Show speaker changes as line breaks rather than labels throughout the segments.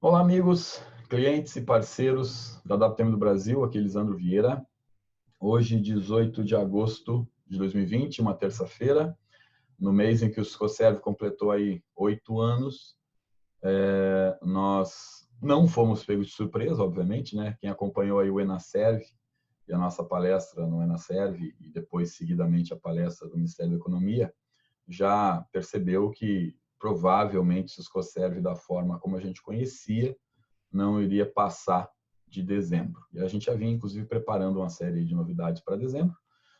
Olá, amigos, clientes e parceiros da WTM do Brasil, aqui é Lisandro Vieira. Hoje, 18 de agosto de 2020, uma terça-feira, no mês em que o Scoserv completou aí 8 anos. Nós não fomos pegos de surpresa, obviamente, né? Quem acompanhou aí o Enaserv e a nossa palestra no Enaserv e depois, seguidamente, a palestra do Ministério da Economia, já percebeu que provavelmente o Scoserv, da forma como a gente conhecia, não iria passar de dezembro. E a gente já vinha, inclusive, preparando uma série de novidades para dezembro,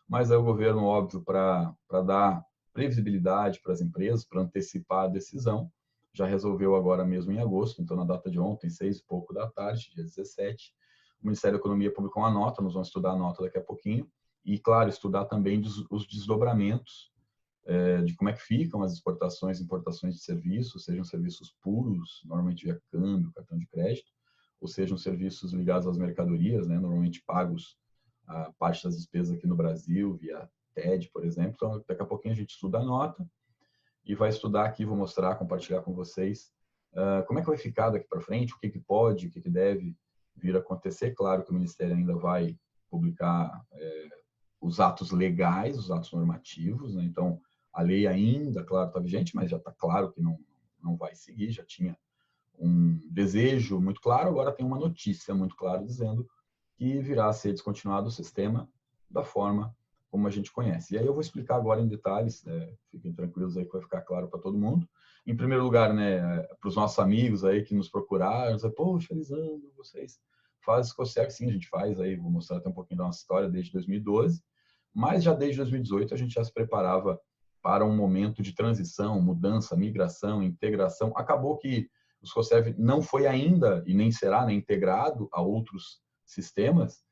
mas aí o governo, óbvio, para dar previsibilidade para as empresas, para antecipar a decisão, já resolveu agora mesmo em agosto, então na data de ontem, 6 e pouco da tarde, dia 17, o Ministério da Economia publicou uma nota, nós vamos estudar a nota daqui a pouquinho, e, claro, estudar também os desdobramentos de como é que ficam as exportações e importações de serviços, sejam serviços puros, normalmente via câmbio, cartão de crédito, ou sejam serviços ligados às mercadorias, né, normalmente pagos a parte das despesas aqui no Brasil, via TED, por exemplo. Então, daqui a pouquinho a gente estuda a nota e vai estudar aqui, vou mostrar, compartilhar com vocês como é que vai ficar daqui para frente, o que pode, o que deve vir a acontecer. Claro que o Ministério ainda vai publicar os atos legais, os atos normativos, né? Então, a lei ainda, claro, está vigente, mas já está claro que não vai seguir, já tinha um desejo muito claro, agora tem uma notícia muito clara dizendo que virá a ser descontinuado o sistema da forma como a gente conhece. E aí eu vou explicar agora em detalhes, fiquem tranquilos aí que vai ficar claro para todo mundo. Em primeiro lugar, né, para os nossos amigos aí que nos procuraram, dizer, poxa, Lisandro, vocês fazem Scoserv? Sim, a gente faz aí, vou mostrar até um pouquinho da nossa história desde 2012, mas já desde 2018 a gente já se preparava para um momento de transição, mudança, migração, integração. Acabou que o Scoserv não foi ainda, e nem será, né, integrado a outros sistemas,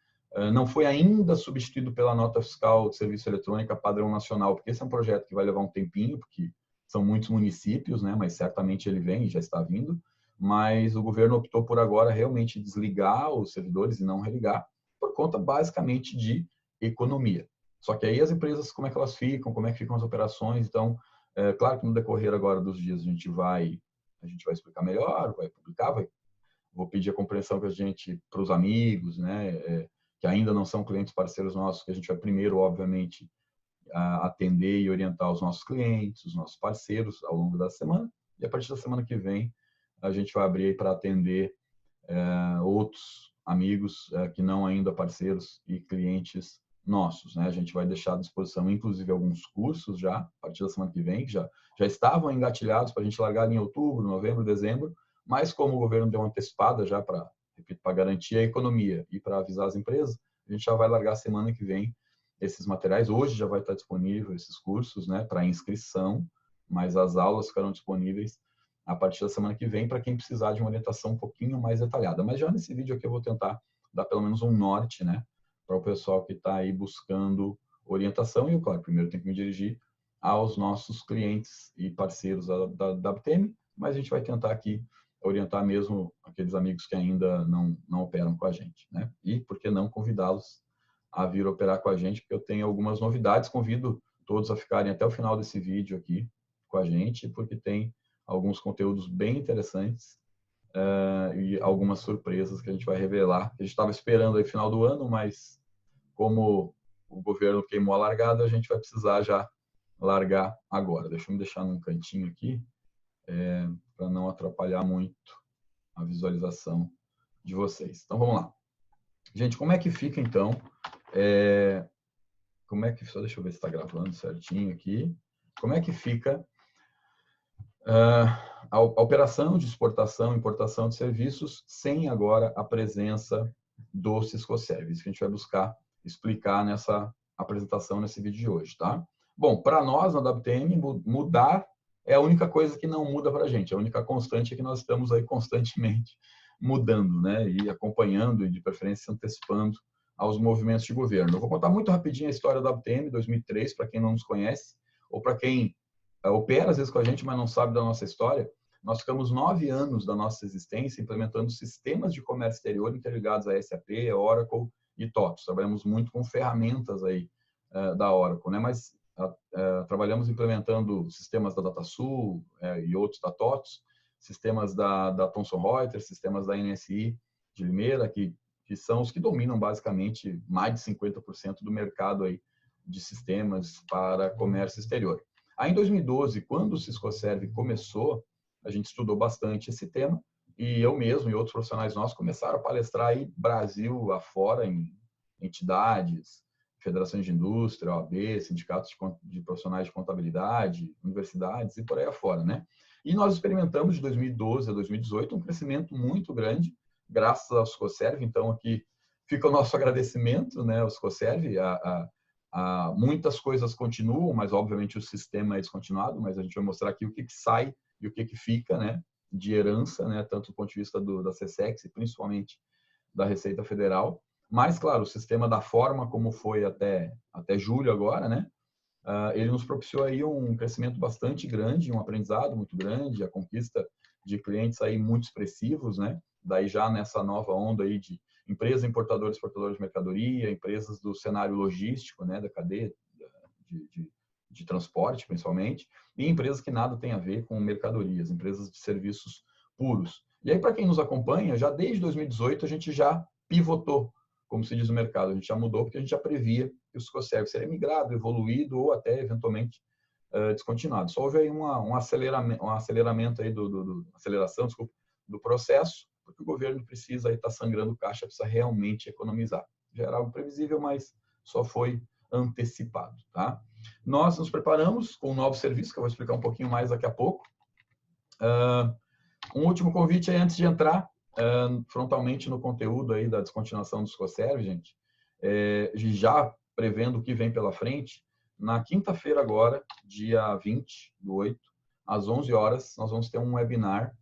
não foi ainda substituído pela nota fiscal de serviço eletrônica padrão nacional, porque esse é um projeto que vai levar um tempinho, porque são muitos municípios, né, mas certamente ele vem e já está vindo, mas o governo optou por agora realmente desligar os servidores e não religar, por conta basicamente de economia. Só que aí as empresas, como é que elas ficam, como é que ficam as operações, então, claro que no decorrer agora dos dias a gente vai explicar melhor, vai publicar, vou pedir a compreensão que a gente, para os amigos, né, que ainda não são clientes parceiros nossos, que a gente vai primeiro, obviamente, atender e orientar os nossos clientes, os nossos parceiros ao longo da semana, e a partir da semana que vem a gente vai abrir para atender outros amigos que não ainda parceiros e clientes nossos, né? A gente vai deixar à disposição, inclusive, alguns cursos já, a partir da semana que vem, que já estavam engatilhados para a gente largar em outubro, novembro, dezembro, mas como o governo deu uma antecipada já para, repito, para garantir a economia e para avisar as empresas, a gente já vai largar semana que vem esses materiais. Hoje já vai estar disponível esses cursos, né, para inscrição, mas as aulas ficarão disponíveis a partir da semana que vem para quem precisar de uma orientação um pouquinho mais detalhada. Mas já nesse vídeo aqui eu vou tentar dar pelo menos um norte, né, para o pessoal que está aí buscando orientação. E, claro, primeiro tem que me dirigir aos nossos clientes e parceiros da WTM, mas a gente vai tentar aqui orientar mesmo aqueles amigos que ainda não operam com a gente, né? E, por que não, convidá-los a vir operar com a gente, porque eu tenho algumas novidades. Convido todos a ficarem até o final desse vídeo aqui com a gente, porque tem alguns conteúdos bem interessantes e algumas surpresas que a gente vai revelar. A gente estava esperando aí final do ano, mas como o governo queimou a largada, a gente vai precisar já largar agora. Deixa eu me deixar num cantinho aqui, para não atrapalhar muito a visualização de vocês. Então, vamos lá. Gente, como é que fica, então? Só deixa eu ver se está gravando certinho aqui. Como é que fica a operação de exportação e importação de serviços sem agora a presença do Scoserv? Isso que a gente vai buscar explicar nessa apresentação, nesse vídeo de hoje, tá? Bom, para nós, na WTM, mudar é a única coisa que não muda para a gente. A única constante é que nós estamos aí constantemente mudando, né? E acompanhando e, de preferência, antecipando aos movimentos de governo. Eu vou contar muito rapidinho a história da WTM 2003, para quem não nos conhece, ou para quem opera às vezes com a gente, mas não sabe da nossa história. Nós ficamos 9 anos da nossa existência implementando sistemas de comércio exterior interligados a SAP, Oracle e TOTOS. Trabalhamos muito com ferramentas aí da Oracle, né? Mas trabalhamos implementando sistemas da DataSul e outros da TOTOS, sistemas da Thomson Reuters, sistemas da NSI de Limeira, que são os que dominam basicamente mais de 50% do mercado aí de sistemas para comércio exterior. Aí em 2012, quando o Ciscoserv começou, a gente estudou bastante esse tema e eu mesmo e outros profissionais nossos começaram a palestrar aí Brasil afora em entidades, federações de indústria, OAB, sindicatos de profissionais de contabilidade, universidades e por aí afora, né? E nós experimentamos de 2012 a 2018 um crescimento muito grande, graças ao Ciscoserv. Então, aqui fica o nosso agradecimento, né, ao Ciscoserv. Muitas coisas continuam, mas, obviamente, o sistema é descontinuado, mas a gente vai mostrar aqui o que sai e o que fica, né, de herança, né, tanto do ponto de vista da SESEX e principalmente da Receita Federal. Mas, claro, o sistema da forma como foi até julho agora, né, ele nos propiciou aí um crescimento bastante grande, um aprendizado muito grande, a conquista de clientes aí muito expressivos, né? Daí já nessa nova onda aí de empresas importadoras e exportadoras de mercadoria, empresas do cenário logístico, né, da cadeia de transporte, principalmente, e empresas que nada tem a ver com mercadorias, empresas de serviços puros. E aí, para quem nos acompanha, já desde 2018 a gente já pivotou, como se diz no mercado, a gente já mudou porque a gente já previa que o Ciscoserv seria migrado, evoluído ou até eventualmente descontinuado. Só houve aí um aceleramento aí aceleração, desculpa, do processo, porque o governo precisa estar sangrando caixa, precisa realmente economizar. Já era algo previsível, mas só foi antecipado, tá? Nós nos preparamos com um novo serviço, que eu vou explicar um pouquinho mais daqui a pouco. Um último convite aí antes de entrar frontalmente no conteúdo aí da descontinuação do Ciscoserv, gente, já prevendo o que vem pela frente. Na quinta-feira agora, dia 20/8, às 11 horas, nós vamos ter um webinar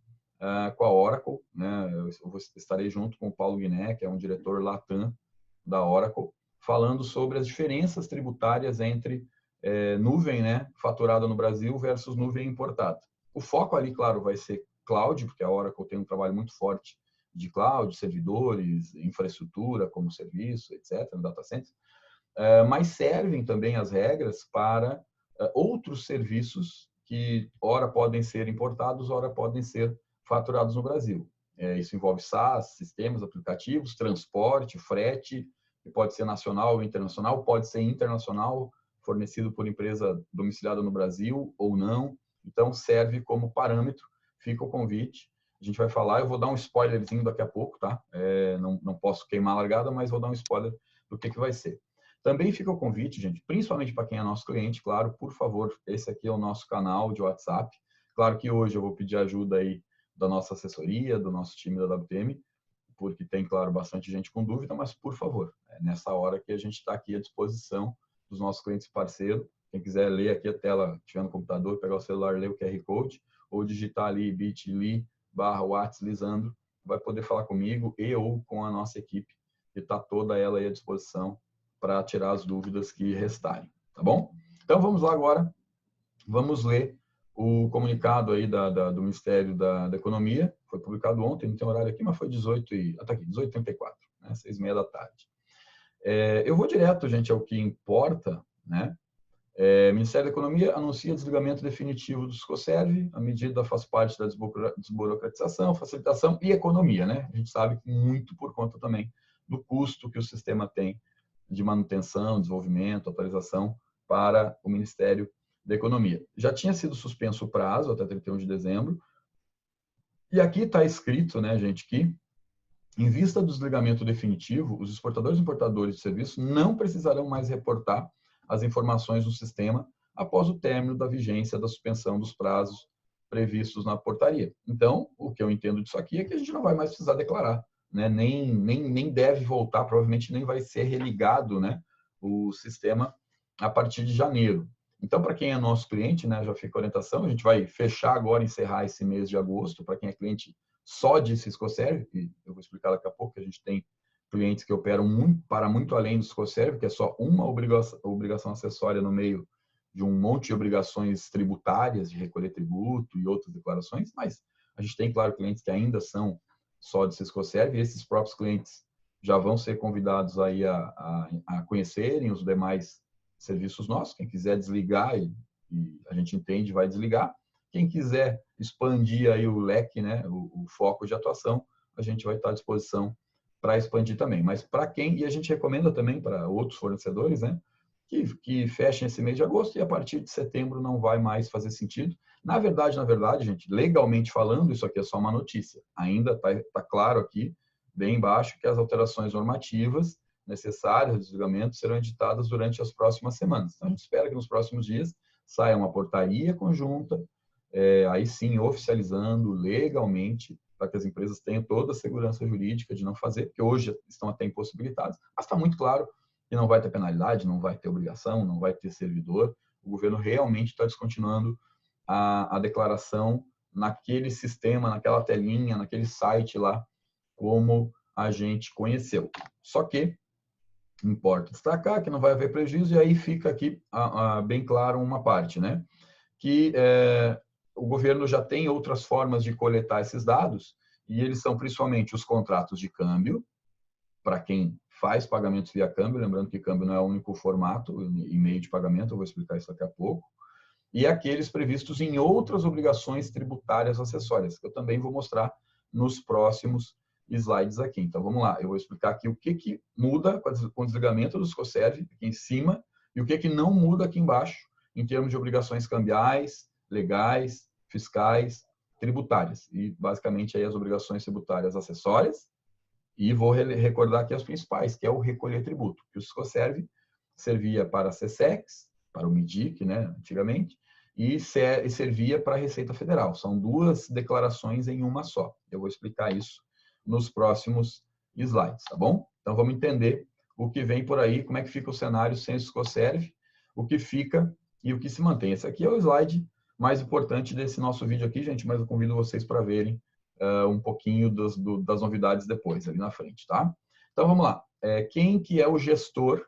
com a Oracle, né? Eu estarei junto com o Paulo Guiné, que é um diretor Latam da Oracle, falando sobre as diferenças tributárias entre nuvem, né, faturada no Brasil versus nuvem importada. O foco ali, claro, vai ser cloud, porque a Oracle tem um trabalho muito forte de cloud, servidores, infraestrutura como serviço, etc., no data center, mas servem também as regras para outros serviços que ora podem ser importados, ora podem ser faturados no Brasil. Isso envolve SaaS, sistemas, aplicativos, transporte, frete, que pode ser nacional ou internacional, pode ser internacional, fornecido por empresa domiciliada no Brasil ou não. Então, serve como parâmetro. Fica o convite. A gente vai falar, eu vou dar um spoilerzinho daqui a pouco, tá? Não posso queimar a largada, mas vou dar um spoiler do que vai ser. Também fica o convite, gente, principalmente para quem é nosso cliente, claro, por favor, esse aqui é o nosso canal de WhatsApp. Claro que hoje eu vou pedir ajuda aí da nossa assessoria, do nosso time da WTM, porque tem, claro, bastante gente com dúvida, mas, por favor, é nessa hora que a gente está aqui à disposição dos nossos clientes parceiros. Quem quiser ler aqui a tela, tiver no computador, pegar o celular, ler o QR Code, ou digitar ali bit.ly/WhatsLisandro, vai poder falar comigo e ou com a nossa equipe, que está toda ela aí à disposição para tirar as dúvidas que restarem, tá bom? Então, vamos lá agora, vamos ler o comunicado aí do Ministério da Economia. Foi publicado ontem, não tem horário aqui, mas foi 18h34, né, 6h30 da tarde. Eu vou direto, gente, ao que importa, né? Ministério da Economia anuncia desligamento definitivo do Ciscoserv. A medida faz parte da desburocratização, facilitação e economia, né? A gente sabe que muito por conta também do custo que o sistema tem de manutenção, desenvolvimento, atualização para o Ministério da Economia. Já tinha sido suspenso o prazo até 31 de dezembro. E aqui está escrito, né, gente, que em vista do desligamento definitivo, os exportadores e importadores de serviços não precisarão mais reportar as informações do sistema após o término da vigência da suspensão dos prazos previstos na portaria. Então, o que eu entendo disso aqui é que a gente não vai mais precisar declarar, né? Nem deve voltar, provavelmente nem vai ser religado, né, o sistema a partir de janeiro. Então, para quem é nosso cliente, né, já fica a orientação, a gente vai fechar agora, encerrar esse mês de agosto, para quem é cliente só de Ciscoserv, e eu vou explicar daqui a pouco, que a gente tem clientes que operam muito além do Ciscoserv, que é só uma obrigação acessória no meio de um monte de obrigações tributárias, de recolher tributo e outras declarações, mas a gente tem, claro, clientes que ainda são só de Ciscoserv, e esses próprios clientes já vão ser convidados aí a conhecerem os demais serviços nossos. Quem quiser desligar, e a gente entende, vai desligar. Quem quiser expandir aí o leque, né, o foco de atuação, a gente vai estar à disposição para expandir também. Mas para quem, e a gente recomenda também para outros fornecedores, né, que fechem esse mês de agosto e a partir de setembro não vai mais fazer sentido. Na verdade, gente, legalmente falando, isso aqui é só uma notícia. Ainda está claro aqui, bem embaixo, que as alterações normativas necessárias ao desligamento serão editadas durante as próximas semanas. Então, a gente espera que nos próximos dias saia uma portaria conjunta, aí sim oficializando legalmente, para que as empresas tenham toda a segurança jurídica de não fazer, porque hoje estão até impossibilitadas, mas está muito claro que não vai ter penalidade, não vai ter obrigação, não vai ter servidor. O governo realmente está descontinuando a declaração naquele sistema, naquela telinha, naquele site lá, como a gente conheceu. Só que importa destacar que não vai haver prejuízo, e aí fica aqui bem claro uma parte, né? Que o governo já tem outras formas de coletar esses dados, e eles são principalmente os contratos de câmbio, para quem faz pagamentos via câmbio, lembrando que câmbio não é o único formato e meio de pagamento, eu vou explicar isso daqui a pouco, e aqueles previstos em outras obrigações tributárias acessórias, que eu também vou mostrar nos próximos slides aqui. Então, vamos lá, eu vou explicar aqui o que muda com o desligamento do Scoserv aqui em cima e o que não muda aqui embaixo, em termos de obrigações cambiais, legais, fiscais, tributárias. E, basicamente, aí as obrigações tributárias acessórias. E vou recordar aqui as principais, que é o recolher tributo, que o Scoserv servia para a SESEX, para o MIDIC, né, antigamente, e servia para a Receita Federal. São duas declarações em uma só. Eu vou explicar isso nos próximos slides, tá bom? Então, vamos entender o que vem por aí, como é que fica o cenário sem o Scoserv, o que fica e o que se mantém. Esse aqui é o slide mais importante desse nosso vídeo aqui, gente, mas eu convido vocês para verem um pouquinho das novidades depois, ali na frente, tá? Então, vamos lá. Quem que é o gestor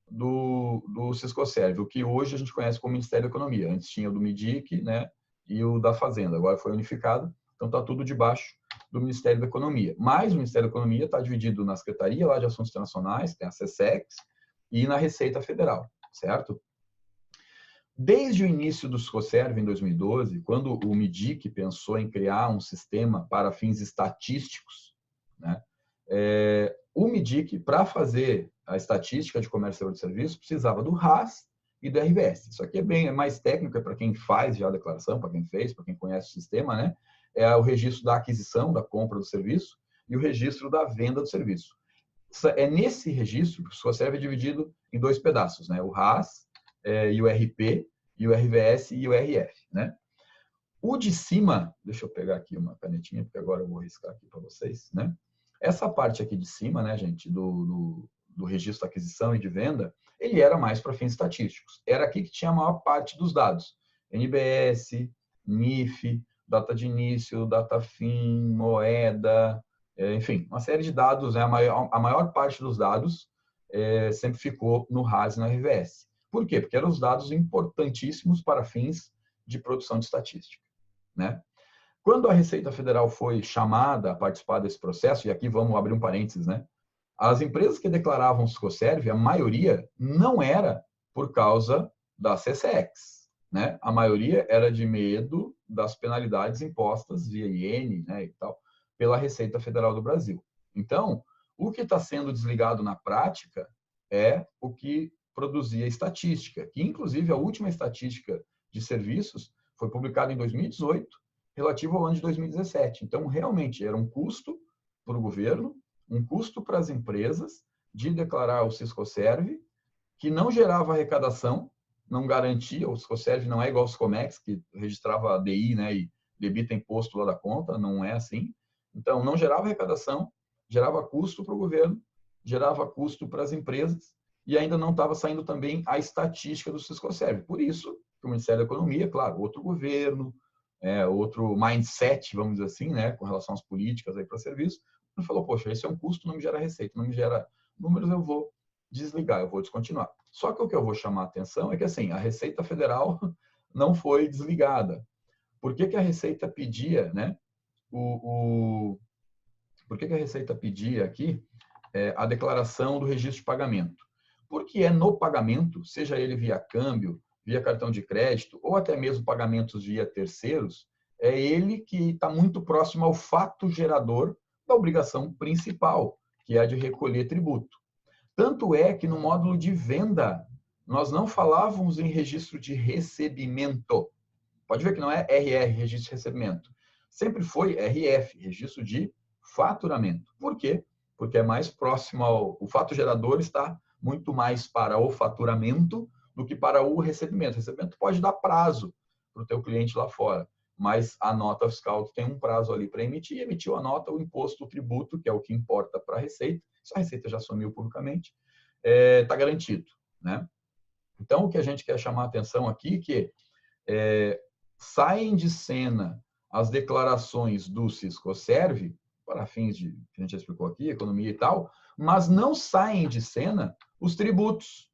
do Scoserv, o que hoje a gente conhece como Ministério da Economia. Antes tinha o do MIDIC, né, e o da Fazenda. Agora foi unificado, então está tudo debaixo do Ministério da Economia. Mas o Ministério da Economia está dividido na Secretaria lá de Assuntos Internacionais, tem a SESEX, e na Receita Federal, certo? Desde o início do Scoserv, em 2012, quando o MIDIC pensou em criar um sistema para fins estatísticos, né, o MIDIC, para fazer a estatística de comércio exterior de serviço, precisava do RAS e do RVS. Isso aqui é mais técnico, é para quem faz já a declaração, para quem fez, para quem conhece o sistema, né? É o registro da aquisição, da compra do serviço e o registro da venda do serviço. É nesse registro que o Scoserv é dividido em dois pedaços, né? O RAS e o RP, e o RVS e o RF, né? O de cima, deixa eu pegar aqui uma canetinha, porque agora eu vou riscar aqui para vocês, né? Essa parte aqui de cima, né, gente, do registro de aquisição e de venda, ele era mais para fins estatísticos. Era aqui que tinha a maior parte dos dados. NBS, NIF, data de início, data fim, moeda, enfim, uma série de dados, né? A maior parte dos dados sempre ficou no RAS e no RVS. Por quê? Porque eram os dados importantíssimos para fins de produção de estatística, né? Quando a Receita Federal foi chamada a participar desse processo, e aqui vamos abrir um parênteses, né? As empresas que declaravam o Scoserv, a maioria não era por causa da SESEX, né? A maioria era de medo das penalidades impostas via IN, né, e tal, pela Receita Federal do Brasil. Então, o que está sendo desligado na prática é o que produzia estatística, que inclusive a última estatística de serviços foi publicada em 2018, relativo ao ano de 2017. Então, realmente, era um custo para o governo, um custo para as empresas de declarar o Scoserv, que não gerava arrecadação, não garantia, o Scoserv não é igual ao Scomex, que registrava a DI, né, e debita imposto lá da conta, não é assim. Então, não gerava arrecadação, gerava custo para o governo, gerava custo para as empresas, e ainda não estava saindo também a estatística do Scoserv. Por isso, o Ministério da Economia, claro, outro governo, outro mindset, vamos dizer assim, né, com relação às políticas aí para serviço, ele falou, poxa, esse é um custo, não me gera receita, não me gera números, eu vou desligar, eu vou descontinuar. Só que o que eu vou chamar a atenção é que, assim, a Receita Federal não foi desligada. Por que a Receita pedia, né, por que a Receita pedia aqui a declaração do registro de pagamento? Porque é no pagamento, seja ele via câmbio, via cartão de crédito, ou até mesmo pagamentos via terceiros, é ele que está muito próximo ao fato gerador da obrigação principal, que é a de recolher tributo. Tanto é que no módulo de venda, nós não falávamos em registro de recebimento. Pode ver que não é RR, registro de recebimento. Sempre foi RF, registro de faturamento. Por quê? Porque é mais próximo ao... O fato gerador está muito mais para o faturamento do que para o recebimento. O recebimento pode dar prazo para o teu cliente lá fora, mas a nota fiscal tem um prazo ali para emitir, emitiu a nota, o imposto, o tributo, que é o que importa para a Receita, se a Receita já assumiu publicamente, está garantido, né? Então, o que a gente quer chamar a atenção aqui é que saem de cena as declarações do Siscoserv, para fins de, que a gente já explicou aqui, economia e tal, mas não saem de cena os tributos,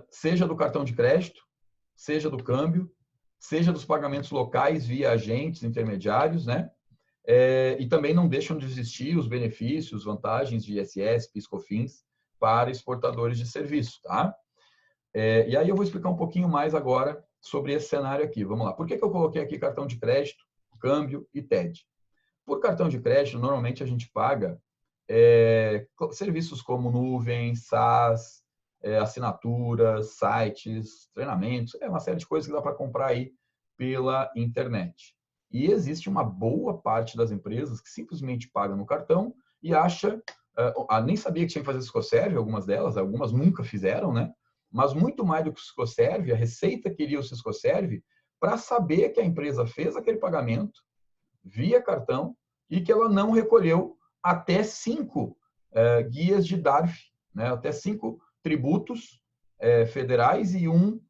seja do cartão de crédito, seja do câmbio, seja dos pagamentos locais via agentes intermediários, né? E também não deixam de existir os benefícios, vantagens de ISS, PIS, COFINS para exportadores de serviço, tá? E aí eu vou explicar um pouquinho mais agora sobre esse cenário aqui. Vamos lá. Por que eu coloquei aqui cartão de crédito, câmbio e TED? Por cartão de crédito, normalmente a gente paga serviços como nuvem, SaaS, assinaturas, sites, treinamentos, uma série de coisas que dá para comprar aí pela internet. E existe uma boa parte das empresas que simplesmente paga no cartão e acha, nem sabia que tinha que fazer Siscoserv, algumas delas, algumas nunca fizeram, né? Mas muito mais do que o Siscoserv, a Receita queria o Siscoserv para saber que a empresa fez aquele pagamento via cartão e que ela não recolheu até 5 guias de DARF, né? Até 5 tributos federais e 1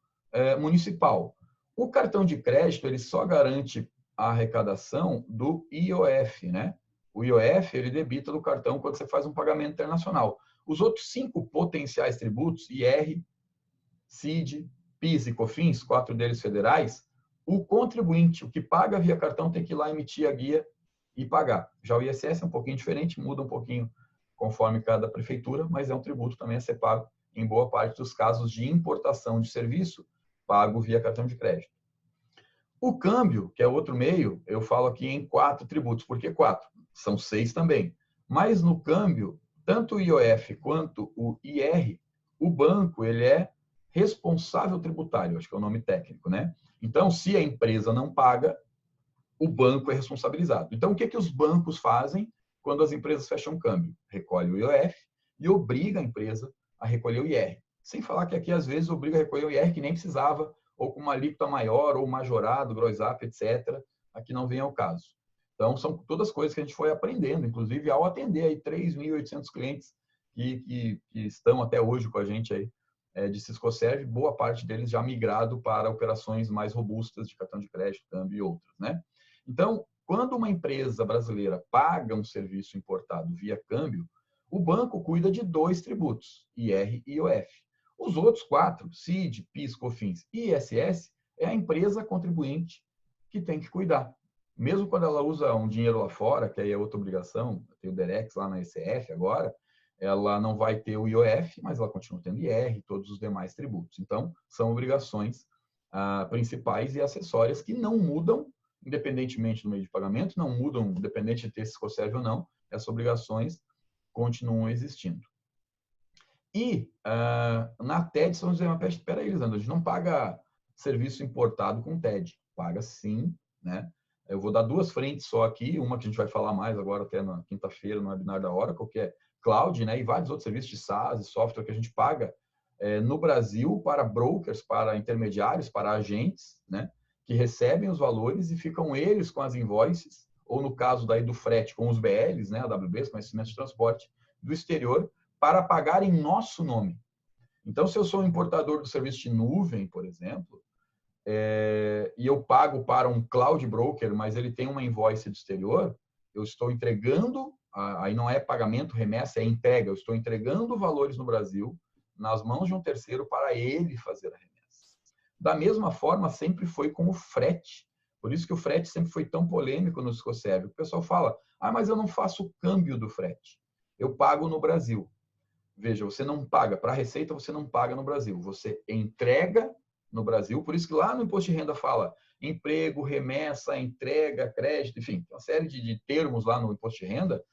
municipal. O cartão de crédito ele só garante a arrecadação do IOF, né? O IOF ele debita do cartão quando você faz um pagamento internacional. Os outros 5 potenciais tributos, IR, CID, PIS e COFINS, 4 deles federais, o contribuinte, o que paga via cartão, tem que ir lá emitir a guia e pagar. Já o ISS é um pouquinho diferente, muda um pouquinho conforme cada prefeitura, mas é um tributo também a ser pago em boa parte dos casos de importação de serviço, pago via cartão de crédito. O câmbio, que é outro meio, eu falo aqui em 4 tributos. Por que 4? São 6 também. Mas no câmbio, tanto o IOF quanto o IR, o banco ele é responsável tributário, acho que é o nome técnico, né? Então, se a empresa não paga, o banco é responsabilizado. Então, o que os bancos fazem quando as empresas fecham câmbio? Recolhe o IOF e obriga a empresa a recolher o IR. Sem falar que aqui, às vezes, obriga a recolher o IR que nem precisava, ou com uma alíquota maior, ou majorado, gross-up, etc. Aqui não vem ao caso. Então, são todas coisas que a gente foi aprendendo, inclusive ao atender aí 3.800 clientes que estão até hoje com a gente aí, de Siscoserv, boa parte deles já migrado para operações mais robustas de cartão de crédito, câmbio e outras, né? Então, quando uma empresa brasileira paga um serviço importado via câmbio, o banco cuida de 2 tributos, IR e IOF. Os outros 4, CID, PIS, COFINS e ISS, é a empresa contribuinte que tem que cuidar. Mesmo quando ela usa um dinheiro lá fora, que aí é outra obrigação, tem o DEREX lá na ECF agora, ela não vai ter o IOF, mas ela continua tendo IR e todos os demais tributos. Então, são obrigações principais e acessórias que não mudam, independentemente do meio de pagamento, não mudam, independente de ter Siscoserv ou não, essas obrigações continuam existindo. E na TED, são dizer, espera aí, Lisandro, a gente não paga serviço importado com TED. Paga sim, né? Eu vou dar 2 frentes só aqui, uma que a gente vai falar mais agora até na quinta-feira, no webinar da Oracle, que é cloud, né? E vários outros serviços de SaaS e software que a gente paga no Brasil para brokers, para intermediários, para agentes, né? Que recebem os valores e ficam eles com as invoices, ou no caso daí do frete, com os BLs, né? AWBs, conhecimentos de transporte, do exterior, para pagar em nosso nome. Então, se eu sou um importador do serviço de nuvem, por exemplo, e eu pago para um cloud broker, mas ele tem uma invoice do exterior, eu estou entregando, aí não é pagamento, remessa, é entrega, eu estou entregando valores no Brasil, nas mãos de um terceiro, para ele fazer a remessa. Da mesma forma, sempre foi com o frete. Por isso que o frete sempre foi tão polêmico no Siscoserv. O pessoal fala, mas eu não faço o câmbio do frete. Eu pago no Brasil. Veja, você não paga, para a Receita você não paga no Brasil. Você entrega no Brasil, por isso que lá no imposto de renda fala emprego, remessa, entrega, crédito, enfim, uma série de termos lá no imposto de renda.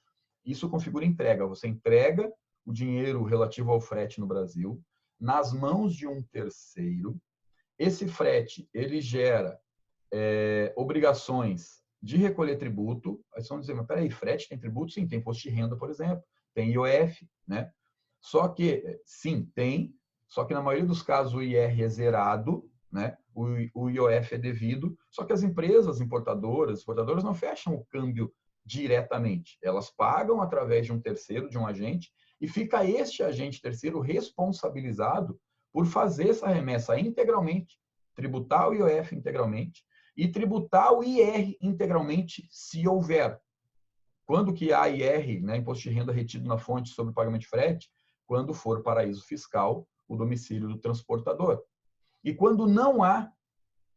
Isso configura entrega. Você entrega o dinheiro relativo ao frete no Brasil nas mãos de um terceiro. Esse frete, ele gera obrigações de recolher tributo. Aí vocês vão dizer, mas peraí, frete tem tributo? Sim, tem imposto de renda, por exemplo, tem IOF, né? Só que, sim, tem, só que na maioria dos casos o IR é zerado, né? O IOF é devido, só que as empresas exportadoras não fecham o câmbio diretamente. Elas pagam através de um terceiro, de um agente, e fica este agente terceiro responsabilizado por fazer essa remessa integralmente, tributar o IOF integralmente e tributar o IR integralmente, se houver. Quando que há IR, né, imposto de renda retido na fonte sobre o pagamento de frete? Quando for paraíso fiscal o domicílio do transportador. E quando não há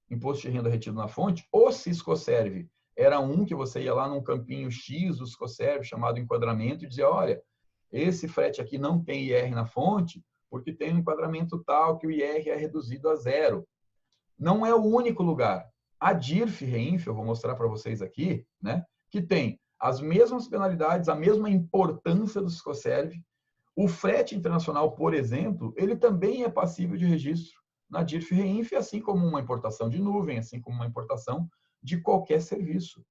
imposto de renda retido na fonte, o Siscoserve era um que você ia lá num campinho X do Siscoserve, chamado enquadramento, e dizia, olha, esse frete aqui não tem IR na fonte, porque tem um enquadramento tal que o IR é reduzido a zero. Não é o único lugar. A DIRF, REINF, eu vou mostrar para vocês aqui, né, que tem as mesmas penalidades, a mesma importância do Siscoserve. O frete internacional, por exemplo, ele também é passível de registro na DIRF REINF, assim como uma importação de nuvem, assim como uma importação de qualquer serviço.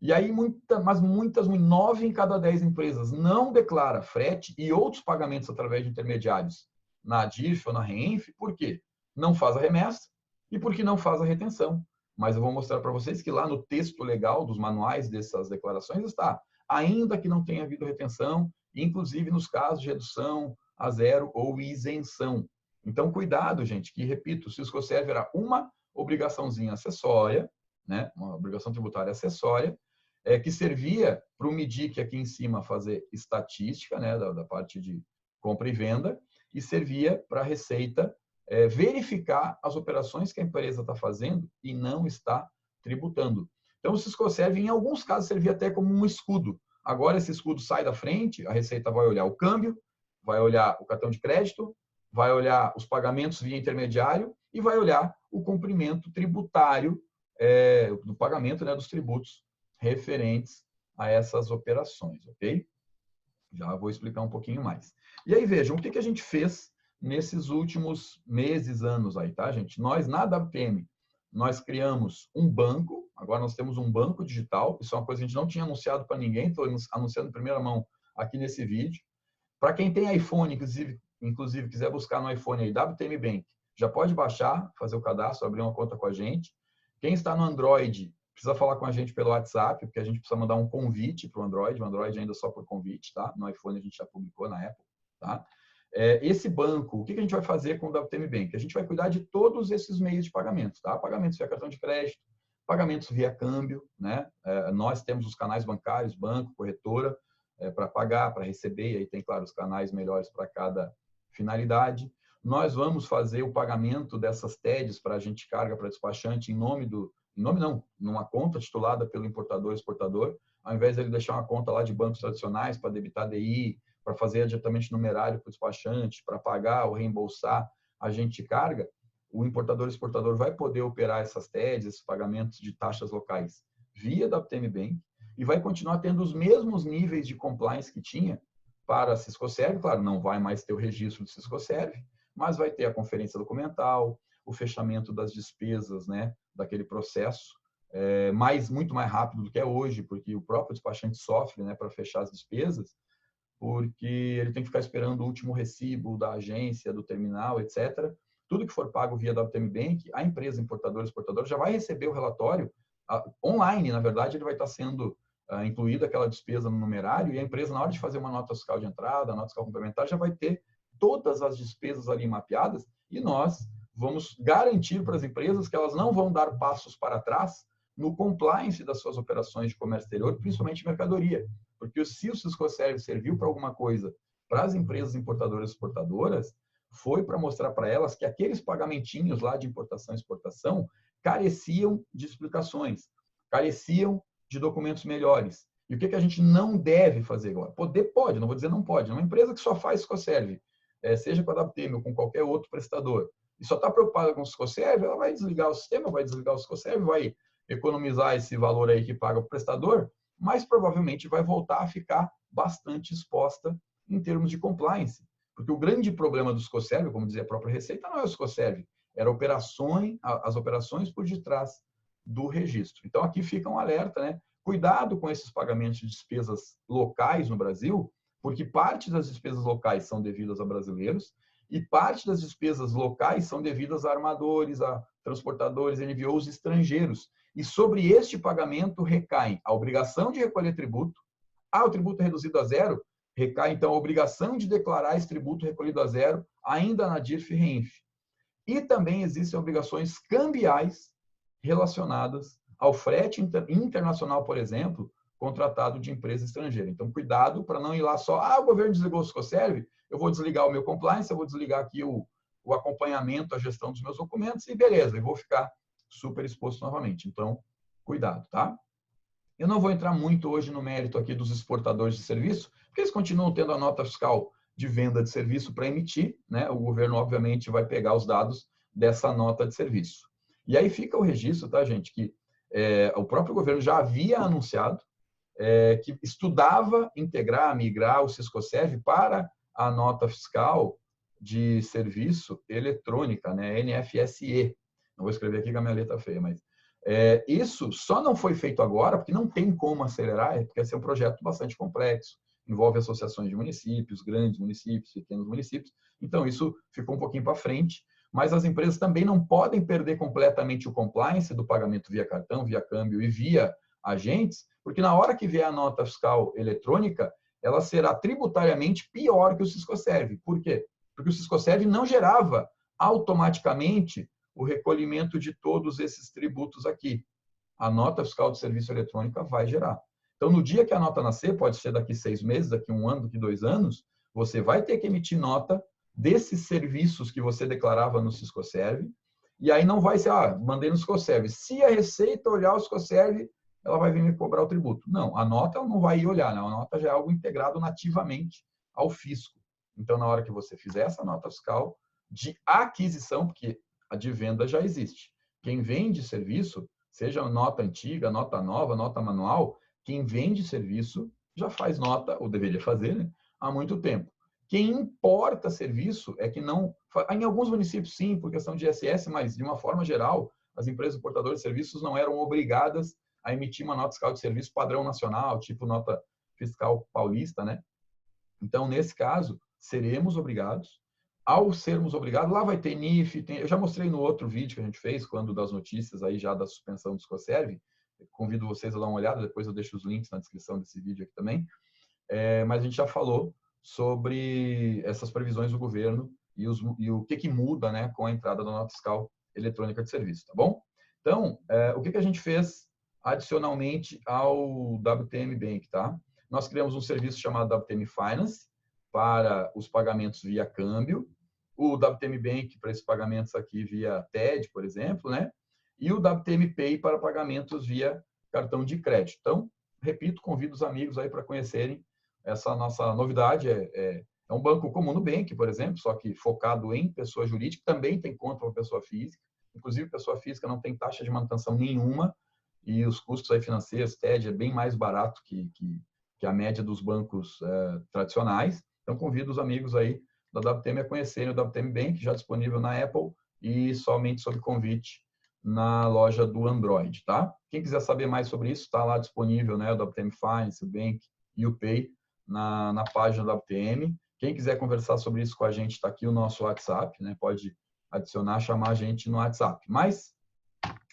E aí, 9 em cada 10 empresas não declara frete e outros pagamentos através de intermediários na DIRF ou na REINF. Por quê? Não faz a remessa e porque não faz a retenção. Mas eu vou mostrar para vocês que lá no texto legal dos manuais dessas declarações está, ainda que não tenha havido retenção, inclusive nos casos de redução a zero ou isenção. Então, cuidado, gente, que, repito, o Siscoserve era uma obrigaçãozinha acessória, né, uma obrigação tributária acessória, que servia para o MIDIC aqui em cima fazer estatística, né, da parte de compra e venda, e servia para a Receita verificar as operações que a empresa está fazendo e não está tributando. Então, o Siscoserve, em alguns casos, servia até como um escudo. Agora, esse escudo sai da frente, a Receita vai olhar o câmbio, vai olhar o cartão de crédito, vai olhar os pagamentos via intermediário e vai olhar o cumprimento tributário do pagamento, né, dos tributos referentes a essas operações, ok? Já vou explicar um pouquinho mais. E aí, vejam, o que a gente fez nesses últimos meses, anos aí, tá, gente? Nós, na WPM, nós criamos um banco, agora nós temos um banco digital, isso é uma coisa que a gente não tinha anunciado para ninguém, estou anunciando em primeira mão aqui nesse vídeo. Para quem tem iPhone, inclusive quiser buscar no iPhone aí, WTM Bank, já pode baixar, fazer o cadastro, abrir uma conta com a gente. Quem está no Android, precisa falar com a gente pelo WhatsApp, porque a gente precisa mandar um convite para o Android ainda só por convite, tá? No iPhone a gente já publicou na Apple, tá? Esse banco, o que a gente vai fazer com o WTM Bank? A gente vai cuidar de todos esses meios de pagamento, tá? Pagamentos via cartão de crédito, pagamentos via câmbio, né? Nós temos os canais bancários, banco, corretora, para pagar, para receber, e aí tem, claro, os canais melhores para cada finalidade. Nós vamos fazer o pagamento dessas TEDs para agente de carga, para despachante, numa conta titulada pelo importador e exportador, ao invés de ele deixar uma conta lá de bancos tradicionais para debitar DI, para fazer adiantamento numerário para o despachante, para pagar ou reembolsar agente de carga, o importador e exportador vai poder operar essas TEDs, esses pagamentos de taxas locais via WTM Bank, e vai continuar tendo os mesmos níveis de compliance que tinha para a Siscoserve. Claro, não vai mais ter o registro do Siscoserve, mas vai ter a conferência documental, o fechamento das despesas, né, daquele processo, muito mais rápido do que é hoje, porque o próprio despachante sofre, né, para fechar as despesas, porque ele tem que ficar esperando o último recibo da agência, do terminal, etc. Tudo que for pago via WTM Bank, a empresa importadora e exportadora já vai receber o relatório online. Na verdade, ele vai estar sendo incluída aquela despesa no numerário, e a empresa, na hora de fazer uma nota fiscal de entrada, nota fiscal complementar, já vai ter todas as despesas ali mapeadas, e nós vamos garantir para as empresas que elas não vão dar passos para trás no compliance das suas operações de comércio exterior, principalmente mercadoria. Porque se o Siscoserve serviu para alguma coisa para as empresas importadoras e exportadoras, foi para mostrar para elas que aqueles pagamentinhos lá de importação e exportação careciam de explicações, careciam de documentos melhores. E o que a gente não deve fazer agora? Pode, não vou dizer não pode. Uma empresa que só faz Siscoserve, seja com a WTM ou com qualquer outro prestador, e só está preocupada com o Ciscoserve, ela vai desligar o sistema, vai desligar o Ciscoserve, vai economizar esse valor aí que paga o prestador, mas provavelmente vai voltar a ficar bastante exposta em termos de compliance. Porque o grande problema do Ciscoserve, como dizia a própria Receita, não é o Ciscoserve, era as operações por detrás do registro. Então, aqui fica um alerta, né? Cuidado com esses pagamentos de despesas locais no Brasil, porque parte das despesas locais são devidas a brasileiros e parte das despesas locais são devidas a armadores, a transportadores, NVOs estrangeiros. E sobre este pagamento recai a obrigação de recolher tributo. O tributo é reduzido a zero, recai então a obrigação de declarar esse tributo recolhido a zero, ainda na DIRF e REINF. E também existem obrigações cambiais relacionadas ao frete internacional, por exemplo, contratado de empresa estrangeira. Então, cuidado para não ir lá só, o governo desligou o Ciscoserve, eu vou desligar o meu compliance, eu vou desligar aqui o acompanhamento, a gestão dos meus documentos e beleza, eu vou ficar super exposto novamente. Então, cuidado, tá? Eu não vou entrar muito hoje no mérito aqui dos exportadores de serviço, porque eles continuam tendo a nota fiscal de venda de serviço para emitir, né? O governo, obviamente, vai pegar os dados dessa nota de serviço. E aí fica o registro, tá, gente, que o próprio governo já havia anunciado que estudava migrar o Ciscoserve para a nota fiscal de serviço eletrônica, né? NFSE. Não vou escrever aqui com a minha letra feia, mas isso só não foi feito agora, porque não tem como acelerar, porque esse é um projeto bastante complexo, envolve associações de municípios, grandes municípios, pequenos municípios, então isso ficou um pouquinho para frente, mas as empresas também não podem perder completamente o compliance do pagamento via cartão, via câmbio e via agentes, porque na hora que vier a nota fiscal eletrônica, ela será tributariamente pior que o Ciscoserve. Por quê? Porque o Ciscoserve não gerava automaticamente o recolhimento de todos esses tributos aqui. A nota fiscal de serviço eletrônica vai gerar. Então, no dia que a nota nascer, pode ser daqui 6 meses, daqui 1 ano, daqui 2 anos, você vai ter que emitir nota desses serviços que você declarava no Ciscoserve, e aí não vai ser, mandei no Ciscoserve. Se a Receita olhar o Ciscoserve, ela vai vir me cobrar o tributo. Não, a nota não vai ir olhar, não. A nota já é algo integrado nativamente ao fisco. Então, na hora que você fizer essa nota fiscal de aquisição, porque a de venda já existe. Quem vende serviço, seja nota antiga, nota nova, nota manual, quem vende serviço já faz nota, ou deveria fazer, né, há muito tempo. Quem importa serviço é que não... Em alguns municípios, sim, por questão de ISS, mas, de uma forma geral, as empresas importadoras de serviços não eram obrigadas a emitir uma nota fiscal de serviço padrão nacional, tipo nota fiscal paulista, né? Então, nesse caso, seremos obrigados. Ao sermos obrigados, lá vai ter NIF, eu já mostrei no outro vídeo que a gente fez, quando das notícias aí já da suspensão do Ciscoserve, convido vocês a dar uma olhada, depois eu deixo os links na descrição desse vídeo aqui também, mas a gente já falou sobre essas previsões do governo e o que muda, né, com a entrada da nota fiscal eletrônica de serviço, tá bom? Então, o que a gente fez adicionalmente ao WTM Bank, tá? Nós criamos um serviço chamado WTM Finance para os pagamentos via câmbio, o WTM Bank para esses pagamentos aqui via TED, por exemplo, né? E o WTM Pay para pagamentos via cartão de crédito. Então, repito, convido os amigos aí para conhecerem essa nossa novidade. É um banco como o Nubank, por exemplo, só que focado em pessoa jurídica, também tem conta para pessoa física. Inclusive, pessoa física não tem taxa de manutenção nenhuma e os custos aí financeiros, TED, é bem mais barato que a média dos bancos tradicionais. Então, convido os amigos aí da WTM a conhecerem o WTM Bank, já disponível na Apple e somente sob convite na loja do Android, tá? Quem quiser saber mais sobre isso, está lá disponível, né? O WTM Finance, o Bank e o Pay na página da WTM. Quem quiser conversar sobre isso com a gente, está aqui o nosso WhatsApp, né? Pode adicionar, chamar a gente no WhatsApp. Mas,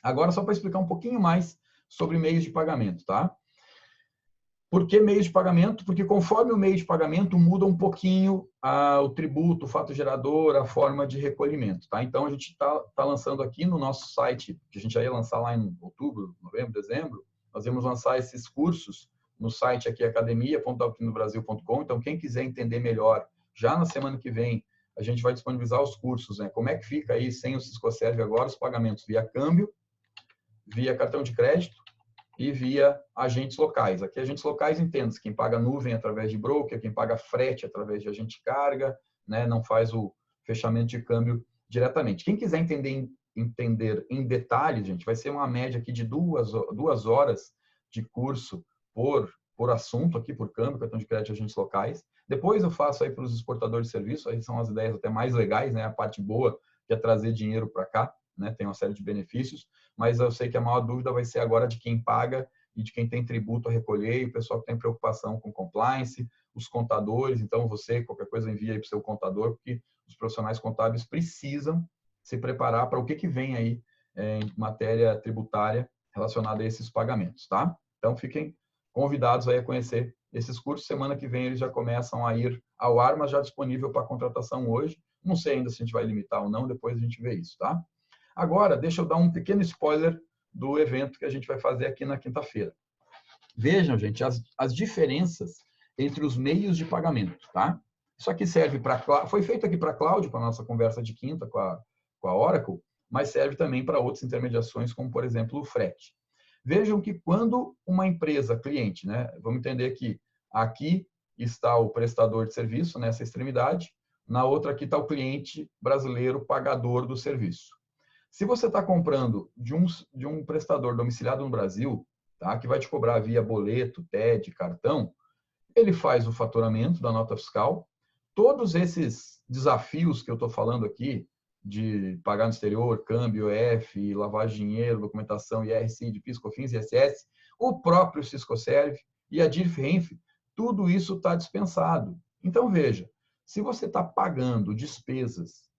agora só para explicar um pouquinho mais sobre meios de pagamento, tá? Por que meio de pagamento? Porque conforme o meio de pagamento muda um pouquinho o tributo, o fato gerador, a forma de recolhimento. Tá? Então, a gente está lançando aqui no nosso site, que a gente já ia lançar lá em outubro, novembro, dezembro, nós vamos lançar esses cursos no site aqui, academia.wtmnobrasil.com. Então, quem quiser entender melhor, já na semana que vem, a gente vai disponibilizar os cursos, né? Como é que fica aí, sem o Ciscoserve agora, os pagamentos via câmbio, via cartão de crédito, e via agentes locais. Aqui, agentes locais, entende-se quem paga nuvem através de broker, quem paga frete através de agente de carga, né? Não faz o fechamento de câmbio diretamente. Quem quiser entender em detalhes, gente, vai ser uma média aqui de 2 horas de curso por assunto aqui, por câmbio, cartão de crédito, agentes locais. Depois eu faço aí para os exportadores de serviço, aí são as ideias até mais legais, né? A parte boa que é trazer dinheiro para cá, né? Tem uma série de benefícios, mas eu sei que a maior dúvida vai ser agora de quem paga e de quem tem tributo a recolher, e o pessoal que tem preocupação com compliance, os contadores. Então, você, qualquer coisa, envia aí para o seu contador, porque os profissionais contábeis precisam se preparar para o que vem aí em matéria tributária relacionada a esses pagamentos, tá? Então, fiquem convidados aí a conhecer esses cursos. Semana que vem eles já começam a ir ao ar, mas já disponível para contratação hoje. Não sei ainda se a gente vai limitar ou não, depois a gente vê isso, tá? Agora, deixa eu dar um pequeno spoiler do evento que a gente vai fazer aqui na quinta-feira. Vejam, gente, as diferenças entre os meios de pagamento, tá? Isso aqui serve para... Foi feito aqui para a Cláudia, para a nossa conversa de quinta com a Oracle, mas serve também para outras intermediações, como, por exemplo, o frete. Vejam que quando uma empresa, cliente, né? Vamos entender que aqui está o prestador de serviço, nessa extremidade, na outra aqui está o cliente brasileiro pagador do serviço. Se você está comprando de um prestador domiciliado no Brasil, tá, que vai te cobrar via boleto, TED, cartão, ele faz o faturamento da nota fiscal. Todos esses desafios que eu estou falando aqui, de pagar no exterior, câmbio, EF, lavagem de dinheiro, documentação, IRC, de PIS, COFINS, ISS, o próprio Siscoserv e a DIRF-RENF, tudo isso está dispensado. Então, veja, se você está pagando despesas,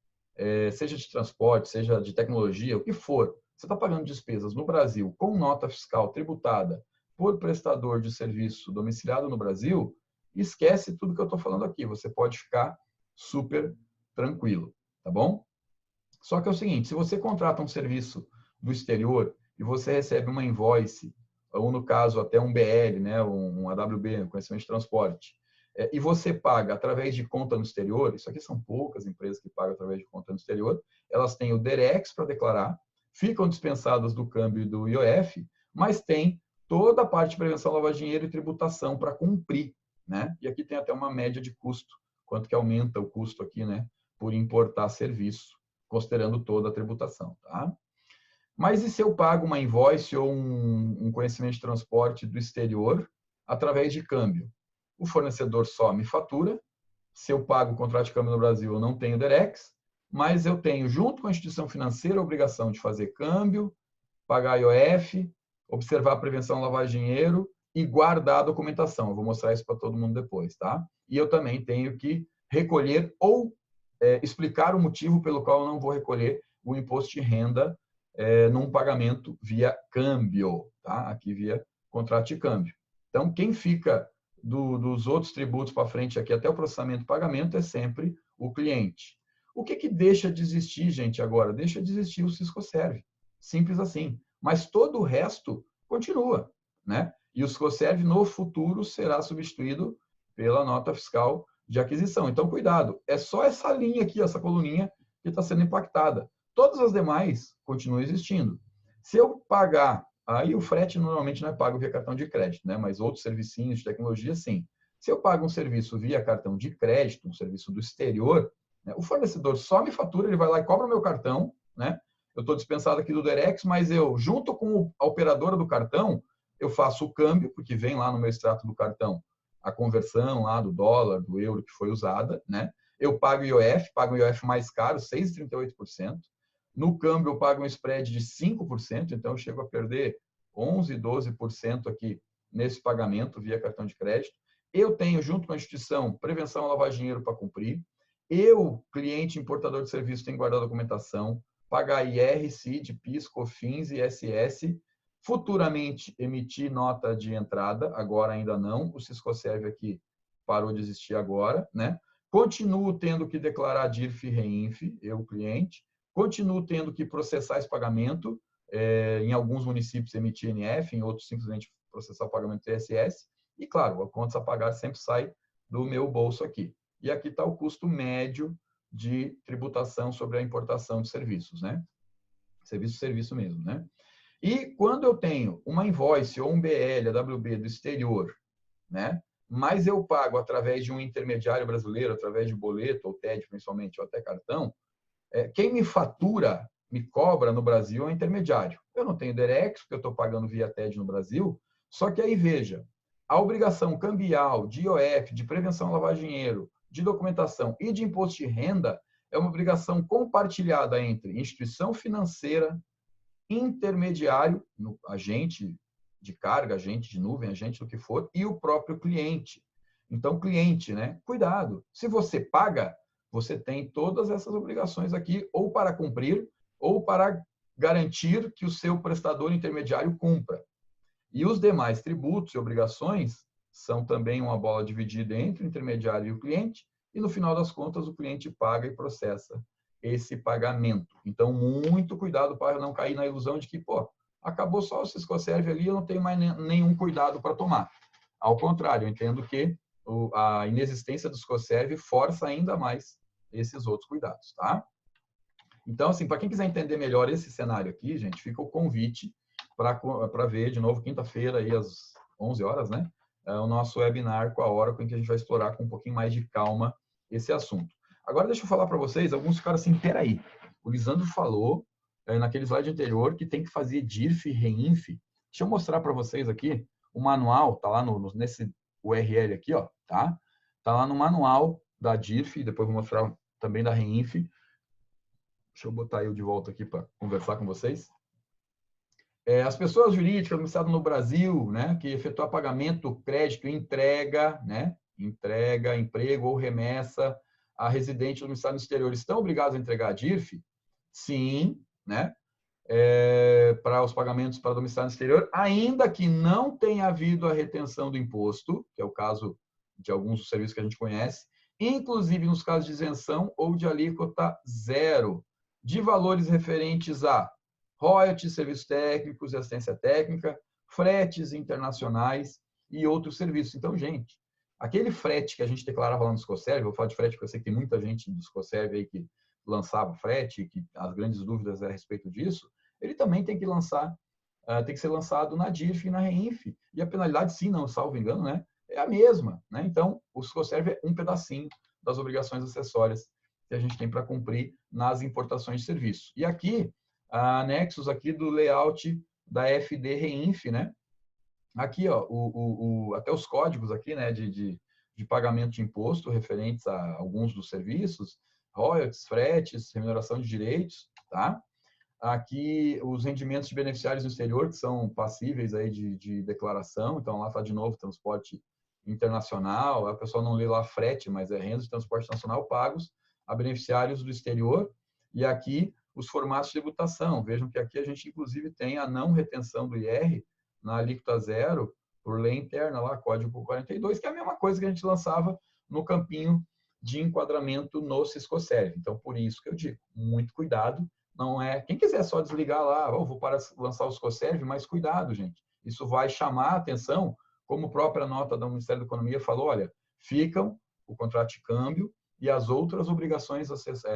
seja de transporte, seja de tecnologia, o que for, você está pagando despesas no Brasil com nota fiscal tributada por prestador de serviço domiciliado no Brasil, esquece tudo que eu estou falando aqui. Você pode ficar super tranquilo, tá bom? Só que é o seguinte, se você contrata um serviço do exterior e você recebe uma invoice, ou no caso até um BL, né, um AWB, conhecimento de transporte, e você paga através de conta no exterior, isso aqui são poucas empresas que pagam através de conta no exterior, elas têm o DEREX para declarar, ficam dispensadas do câmbio e do IOF, mas tem toda a parte de prevenção, lavagem de dinheiro e tributação para cumprir, né? E aqui tem até uma média de custo, quanto que aumenta o custo aqui, né, por importar serviço, considerando toda a tributação, tá? Mas e se eu pago uma invoice ou um conhecimento de transporte do exterior através de câmbio? O fornecedor só me fatura. Se eu pago o contrato de câmbio no Brasil, eu não tenho DEREX, mas eu tenho, junto com a instituição financeira, a obrigação de fazer câmbio, pagar IOF, observar a prevenção da lavagem de dinheiro e guardar a documentação. Eu vou mostrar isso para todo mundo depois, tá? E eu também tenho que recolher ou explicar o motivo pelo qual eu não vou recolher o imposto de renda num pagamento via câmbio, tá? Aqui via contrato de câmbio. Então, quem fica dos outros tributos para frente aqui até o processamento e pagamento é sempre o cliente. O que deixa de existir, gente, agora? Deixa de existir o Siscoserv. Simples assim. Mas todo o resto continua, né? E o Siscoserv no futuro será substituído pela nota fiscal de aquisição. Então, cuidado. É só essa linha aqui, essa coluninha, que está sendo impactada. Todas as demais continuam existindo. Se eu pagar, aí o frete normalmente não é pago via cartão de crédito, né? Mas outros servicinhos de tecnologia, sim. Se eu pago um serviço via cartão de crédito, um serviço do exterior, né? O fornecedor só me fatura, ele vai lá e cobra o meu cartão, né? Eu estou dispensado aqui do DEREX, mas eu, junto com a operadora do cartão, eu faço o câmbio, porque vem lá no meu extrato do cartão a conversão lá do dólar, do euro que foi usada, né? Eu pago o IOF mais caro, 6,38%. No câmbio, eu pago um spread de 5%, então eu chego a perder 11%, 12% aqui nesse pagamento via cartão de crédito. Eu tenho, junto com a instituição, prevenção a lavagem de dinheiro para cumprir. Eu, cliente importador de serviço, tenho que guardar a documentação, pagar IR, CID, PIS, COFINS e ISS. Futuramente emitir nota de entrada, agora ainda não. O Siscoserv aqui parou de existir agora, né? Continuo tendo que declarar DIRF e REINF, eu, cliente. Continuo tendo que processar esse pagamento, em alguns municípios emitir NF, em outros simplesmente processar o pagamento do ISS. E, claro, a conta a pagar sempre sai do meu bolso aqui. E aqui está o custo médio de tributação sobre a importação de serviços, né? Serviço mesmo, né? E quando eu tenho uma invoice ou um BL, AWB do exterior, né? Mas eu pago através de um intermediário brasileiro, através de boleto ou TED, principalmente, ou até cartão, Quem me fatura, me cobra no Brasil é o intermediário. Eu não tenho Derex, porque eu estou pagando via TED no Brasil, só que aí veja, a obrigação cambial, de IOF, de prevenção à lavagem de dinheiro, de documentação e de imposto de renda é uma obrigação compartilhada entre instituição financeira, intermediário, agente de carga, agente de nuvem, agente do que for, e o próprio cliente. Então, cliente, né? Cuidado. Se você paga, você tem todas essas obrigações aqui, ou para cumprir, ou para garantir que o seu prestador intermediário cumpra. E os demais tributos e obrigações são também uma bola dividida entre o intermediário e o cliente, e no final das contas o cliente paga e processa esse pagamento. Então, muito cuidado para não cair na ilusão de que, pô, acabou só o Siscoserv ali, eu não tenho mais nenhum cuidado para tomar. Ao contrário, eu entendo que a inexistência do Siscoserv força ainda mais esses outros cuidados, tá? Então, assim, para quem quiser entender melhor esse cenário aqui, gente, fica o convite para ver de novo quinta-feira aí às 11 horas, né? O nosso webinar com a Oracle, em que a gente vai explorar com um pouquinho mais de calma esse assunto. Agora, deixa eu falar para vocês, alguns ficaram assim, peraí, o Lisandro falou naquele slide anterior que tem que fazer DIRF e REINF. Deixa eu mostrar para vocês aqui o manual, tá lá nesse URL aqui, ó, tá? Tá lá no manual da DIRF, depois vou mostrar também da REINF. Deixa eu botar eu de volta aqui para conversar com vocês. As pessoas jurídicas domiciliadas no Brasil, né, que efetuar pagamento, crédito, entrega, né, entrega, emprego ou remessa a residente domiciliado no exterior, estão obrigados a entregar a DIRF? Sim, né, para os pagamentos para domiciliado no exterior, ainda que não tenha havido a retenção do imposto, que é o caso de alguns dos serviços que a gente conhece, inclusive nos casos de isenção ou de alíquota zero, de valores referentes a royalties, serviços técnicos e assistência técnica, fretes internacionais e outros serviços. Então, gente, aquele frete que a gente declarava lá no Siscoserv, vou falar de frete porque eu sei que tem muita gente do Siscoserv aí que lançava frete, que as grandes dúvidas a respeito disso, ele também tem que tem que ser lançado na DIRF e na REINF. E a penalidade, sim, não, salvo engano, né, é a mesma, né? Então, o Siscoserv é um pedacinho das obrigações acessórias que a gente tem para cumprir nas importações de serviço. E aqui, anexos aqui do layout da FD REINF, né? Aqui, ó, até os códigos aqui, né, de pagamento de imposto referentes a alguns dos serviços, royalties, fretes, remuneração de direitos, tá? Aqui os rendimentos de beneficiários no exterior que são passíveis aí de declaração, então lá está de novo transporte internacional, a pessoa não lê lá frete, mas é renda de transporte nacional pagos a beneficiários do exterior, e aqui os formatos de tributação. Vejam que aqui a gente, inclusive, tem a não retenção do IR na alíquota zero por lei interna, lá, Código 42, que é a mesma coisa que a gente lançava no campinho de enquadramento no Siscoserv. Então, por isso que eu digo, muito cuidado. Não é quem quiser só desligar lá, vou para lançar o Siscoserv, mas cuidado, gente. Isso vai chamar a atenção, como a própria nota do Ministério da Economia falou, olha, ficam o contrato de câmbio e as outras obrigações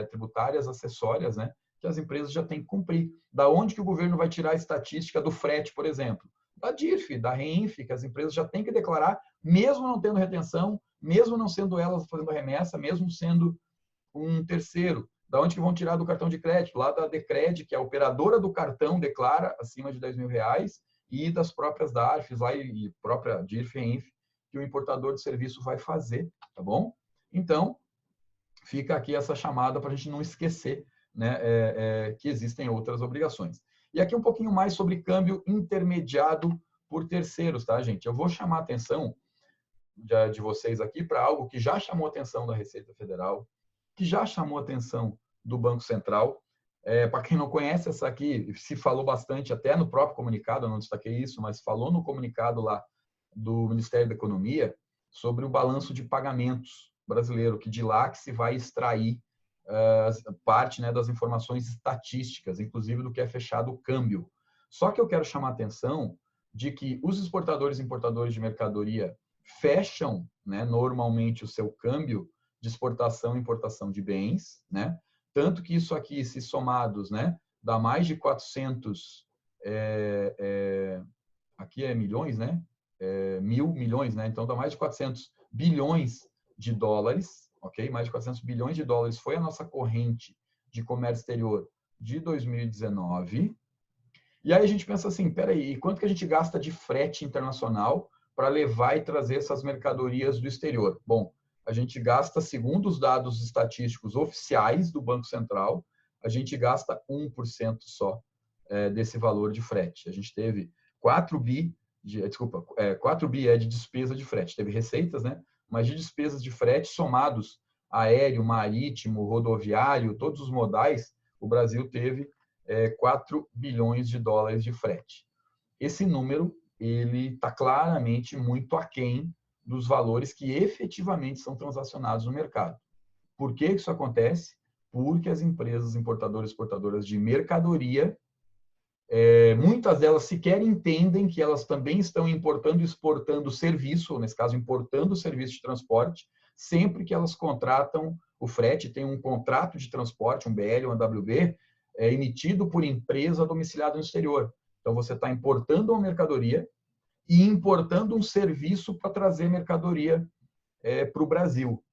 tributárias acessórias, né, que as empresas já têm que cumprir. Da onde que o governo vai tirar a estatística do frete, por exemplo? Da DIRF, da REINF, que as empresas já têm que declarar, mesmo não tendo retenção, mesmo não sendo elas fazendo remessa, mesmo sendo um terceiro. Da onde que vão tirar do cartão de crédito? Lá da Decred, que é a operadora do cartão declara acima de R$10.000, e das próprias DARFs lá e própria DIRF e REINF, que o importador de serviço vai fazer, tá bom? Então, fica aqui essa chamada para a gente não esquecer, né, que existem outras obrigações. E aqui um pouquinho mais sobre câmbio intermediado por terceiros, tá, gente? Eu vou chamar a atenção de vocês aqui para algo que já chamou a atenção da Receita Federal, que já chamou a atenção do Banco Central. Para quem não conhece, essa aqui se falou bastante até no próprio comunicado, eu não destaquei isso, mas falou no comunicado lá do Ministério da Economia sobre o balanço de pagamentos brasileiro, que de lá que se vai extrair parte, né, das informações estatísticas, inclusive do que é fechado o câmbio. Só que eu quero chamar a atenção de que os exportadores e importadores de mercadoria fecham, né, normalmente o seu câmbio de exportação e importação de bens, né? Tanto que isso aqui, se somados, né, dá mais de 400, aqui é milhões, né? 1.000 milhões, né? Então dá mais de 400 bilhões de dólares, ok? Mais de 400 bilhões de dólares foi a nossa corrente de comércio exterior de 2019. E aí a gente pensa assim, peraí, e quanto que a gente gasta de frete internacional para levar e trazer essas mercadorias do exterior? Bom, a gente gasta, segundo os dados estatísticos oficiais do Banco Central, a gente gasta 1% só desse valor de frete. A gente teve 4 bi de despesa de frete. Teve receitas, né? Mas de despesas de frete somados aéreo, marítimo, rodoviário, todos os modais, o Brasil teve 4 bilhões de dólares de frete. Esse número ele está claramente muito aquém dos valores que efetivamente são transacionados no mercado. Por que isso acontece? Porque as empresas importadoras e exportadoras de mercadoria, muitas delas sequer entendem que elas também estão importando e exportando serviço, ou nesse caso, importando serviço de transporte, sempre que elas contratam o frete, tem um contrato de transporte, um BL, um AWB, emitido por empresa domiciliada no exterior. Então, você está importando uma mercadoria e importando um serviço para trazer mercadoria para o Brasil.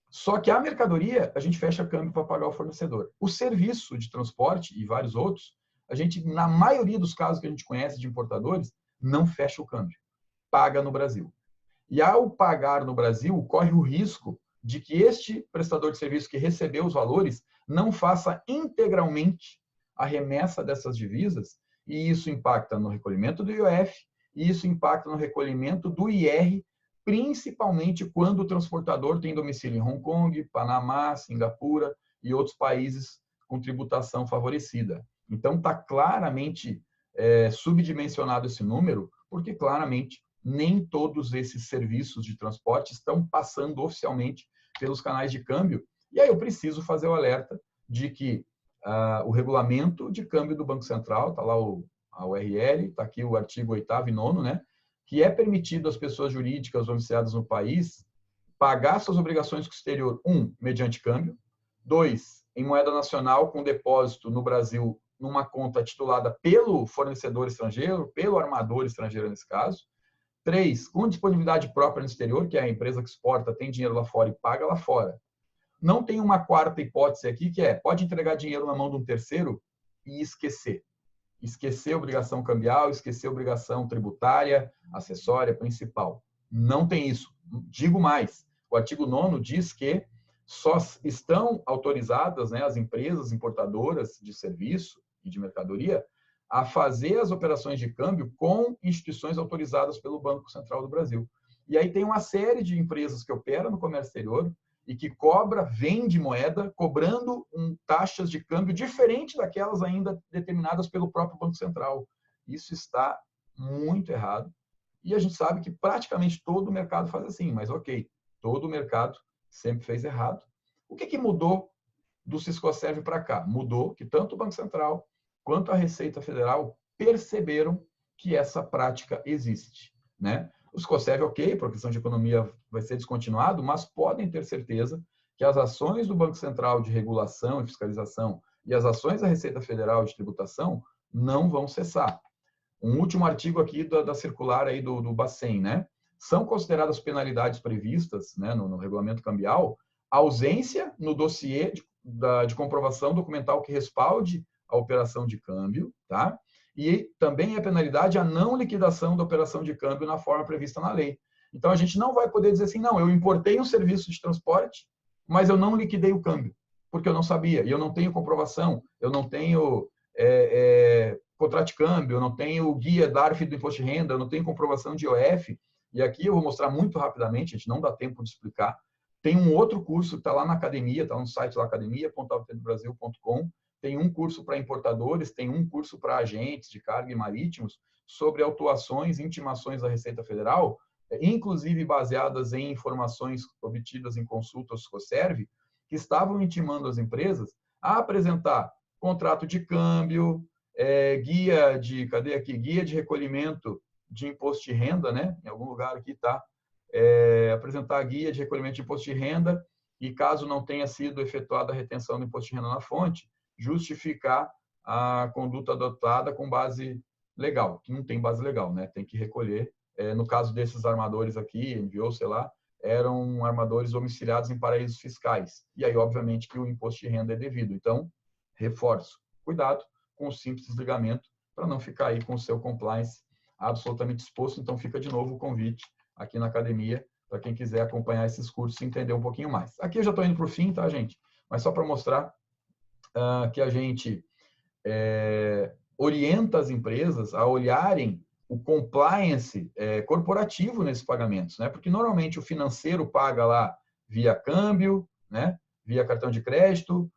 Só que a mercadoria, a gente fecha câmbio para pagar o fornecedor. O serviço de transporte e vários outros, a gente, na maioria dos casos que a gente conhece de importadores, não fecha o câmbio, paga no Brasil. E ao pagar no Brasil, corre o risco de que este prestador de serviço que recebeu os valores não faça integralmente a remessa dessas divisas, e isso impacta no recolhimento do IOF, e isso impacta no recolhimento do IR, principalmente quando o transportador tem domicílio em Hong Kong, Panamá, Singapura e outros países com tributação favorecida. Então, está claramente subdimensionado esse número, porque claramente nem todos esses serviços de transporte estão passando oficialmente pelos canais de câmbio. E aí eu preciso fazer o alerta de que o regulamento de câmbio do Banco Central, está lá a URL, está aqui o artigo 8º e 9º, né, que é permitido às pessoas jurídicas domiciliadas no país pagar suas obrigações com o exterior, 1, mediante câmbio, 2, em moeda nacional com depósito no Brasil numa conta titulada pelo fornecedor estrangeiro, pelo armador estrangeiro nesse caso, 3, com disponibilidade própria no exterior, que é a empresa que exporta, tem dinheiro lá fora e paga lá fora. Não tem uma quarta hipótese aqui, que pode entregar dinheiro na mão de um terceiro e esquecer. Esquecer a obrigação cambial, esquecer a obrigação tributária, acessória, principal. Não tem isso. Digo mais, o artigo 9º diz que só estão autorizadas, né, as empresas importadoras de serviço e de mercadoria a fazer as operações de câmbio com instituições autorizadas pelo Banco Central do Brasil. E aí tem uma série de empresas que operam no comércio exterior e que vende moeda, cobrando taxas de câmbio diferente daquelas ainda determinadas pelo próprio Banco Central. Isso está muito errado. E a gente sabe que praticamente todo o mercado faz assim, mas ok, todo o mercado sempre fez errado. O que mudou do Siscoserv para cá? Mudou que tanto o Banco Central quanto a Receita Federal perceberam que essa prática existe, né? O Siscoserv, ok, por questão de economia vai ser descontinuado, mas podem ter certeza que as ações do Banco Central de regulação e fiscalização e as ações da Receita Federal de tributação não vão cessar. Um último artigo aqui da circular aí do Bacen, né? São consideradas penalidades previstas, né, no regulamento cambial a ausência no dossiê de comprovação documental que respalde a operação de câmbio, tá? E também é penalidade a não liquidação da operação de câmbio na forma prevista na lei. Então, a gente não vai poder dizer assim, não, eu importei um serviço de transporte, mas eu não liquidei o câmbio, porque eu não sabia, e eu não tenho comprovação, eu não tenho contrato de câmbio, eu não tenho guia DARF do imposto de renda, eu não tenho comprovação de IOF, e aqui eu vou mostrar muito rapidamente, a gente não dá tempo de explicar. Tem um outro curso que está lá na academia, está no site lá, academia.abtendobrasil.com, tem um curso para importadores, tem um curso para agentes de carga e marítimos sobre autuações e intimações da Receita Federal, inclusive baseadas em informações obtidas em consulta ao Siscoserv, que estavam intimando as empresas a apresentar contrato de câmbio, guia de recolhimento de imposto de renda, né? Em algum lugar aqui está, apresentar a guia de recolhimento de imposto de renda e, caso não tenha sido efetuada a retenção do imposto de renda na fonte, justificar a conduta adotada com base legal, que não tem base legal, né? Tem que recolher. No caso desses armadores aqui, enviou, sei lá, eram armadores domiciliados em paraísos fiscais. E aí, obviamente, que o imposto de renda é devido. Então, reforço, cuidado com o simples desligamento para não ficar aí com o seu compliance absolutamente exposto. Então, fica de novo o convite aqui na academia para quem quiser acompanhar esses cursos e entender um pouquinho mais. Aqui eu já estou indo para o fim, tá, gente? Mas só para mostrar que a gente orienta as empresas a olharem o compliance corporativo nesses pagamentos, né? Porque normalmente o financeiro paga lá via câmbio, né? Via cartão de crédito,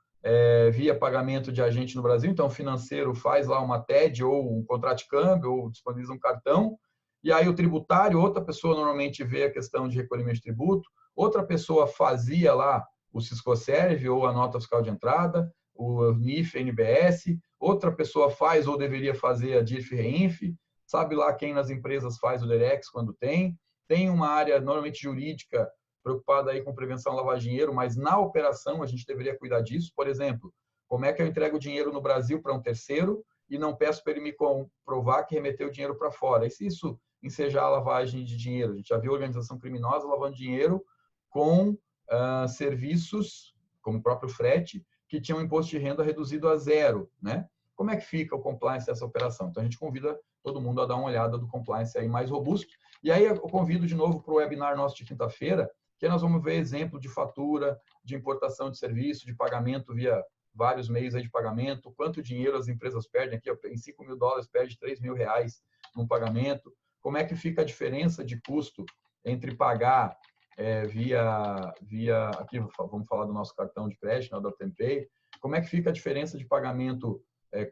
via pagamento de agente no Brasil. Então, o financeiro faz lá uma TED ou um contrato de câmbio ou disponibiliza um cartão. E aí o tributário, outra pessoa normalmente vê a questão de recolhimento de tributo, outra pessoa fazia lá o Siscoserv ou a nota fiscal de entrada, o NIF, NBS, outra pessoa faz ou deveria fazer a DIF-REINF, sabe lá quem nas empresas faz o DEREX quando tem uma área normalmente jurídica preocupada aí com prevenção a lavar dinheiro, mas na operação a gente deveria cuidar disso. Por exemplo, como é que eu entrego o dinheiro no Brasil para um terceiro e não peço para ele me comprovar que remeteu o dinheiro para fora? E se isso ensejar a lavagem de dinheiro? A gente já viu organização criminosa lavando dinheiro com serviços, como o próprio frete, que tinham um imposto de renda reduzido a zero, né? Como é que fica o compliance dessa operação? Então, a gente convida todo mundo a dar uma olhada do compliance aí mais robusto. E aí, eu convido de novo para o webinar nosso de quinta-feira, que nós vamos ver exemplo de fatura, de importação de serviço, de pagamento via vários meios aí de pagamento, quanto dinheiro as empresas perdem aqui, em $5 mil perde R$3 mil num pagamento, como é que fica a diferença de custo entre pagar via aqui vamos falar do nosso cartão de crédito, né, da Tempay, como é que fica a diferença de pagamento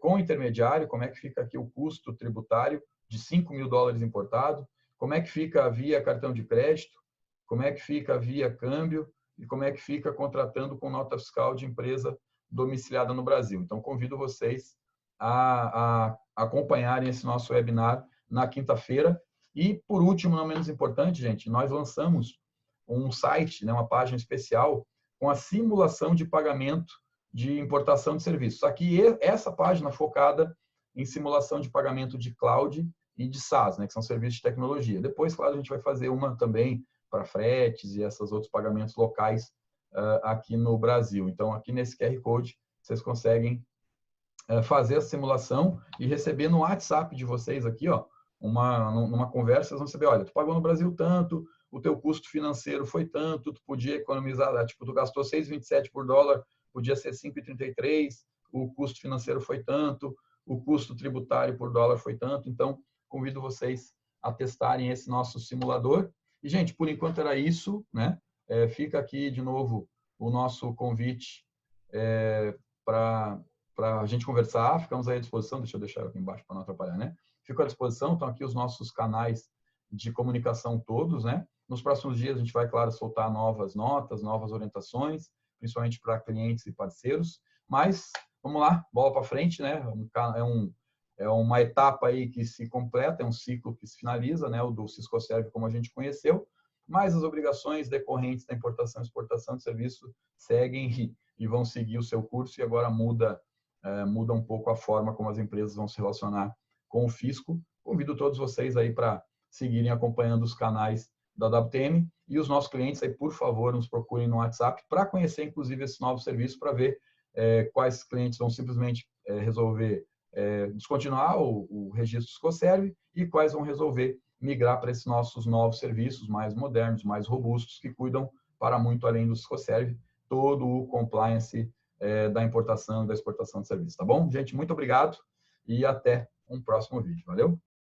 com intermediário, como é que fica aqui o custo tributário de $5 mil importado, como é que fica via cartão de crédito, como é que fica via câmbio e como é que fica contratando com nota fiscal de empresa domiciliada no Brasil. Então, convido vocês a acompanharem esse nosso webinar na quinta-feira. E, por último, não menos importante, gente, nós lançamos um site, né, uma página especial com a simulação de pagamento de importação de serviços. Aqui, essa página focada em simulação de pagamento de cloud e de SaaS, né, que são serviços de tecnologia. Depois, claro, a gente vai fazer uma também para fretes e esses outros pagamentos locais aqui no Brasil. Então, aqui nesse QR Code, vocês conseguem fazer a simulação e receber no WhatsApp de vocês aqui, ó, numa conversa, vocês vão saber, olha, tu pagou no Brasil tanto, o teu custo financeiro foi tanto, tu podia economizar, tipo, tu gastou 6,27 por dólar, podia ser 5,33, o custo financeiro foi tanto, o custo tributário por dólar foi tanto. Então, convido vocês a testarem esse nosso simulador. E, gente, por enquanto era isso, né? Fica aqui, de novo, o nosso convite para a gente conversar. Ficamos aí à disposição. Deixa eu deixar aqui embaixo para não atrapalhar, né? Fico à disposição. Estão aqui os nossos canais de comunicação todos, né? Nos próximos dias, a gente vai, claro, soltar novas notas, novas orientações, principalmente para clientes e parceiros. Mas, vamos lá, bola para frente, né? É uma etapa aí que se completa, é um ciclo que se finaliza, né? O do Siscoserv, como a gente conheceu, mas as obrigações decorrentes da importação e exportação de serviço seguem e vão seguir o seu curso, e agora muda um pouco a forma como as empresas vão se relacionar com o fisco. Convido todos vocês aí para seguirem acompanhando os canais da WTM, e os nossos clientes aí, por favor, nos procurem no WhatsApp para conhecer, inclusive, esse novo serviço, para ver quais clientes vão simplesmente resolver descontinuar o registro Siscoserv e quais vão resolver migrar para esses nossos novos serviços mais modernos, mais robustos, que cuidam para muito além do Siscoserv, todo o compliance da importação e da exportação de serviços. Tá bom? Gente, muito obrigado e até um próximo vídeo. Valeu?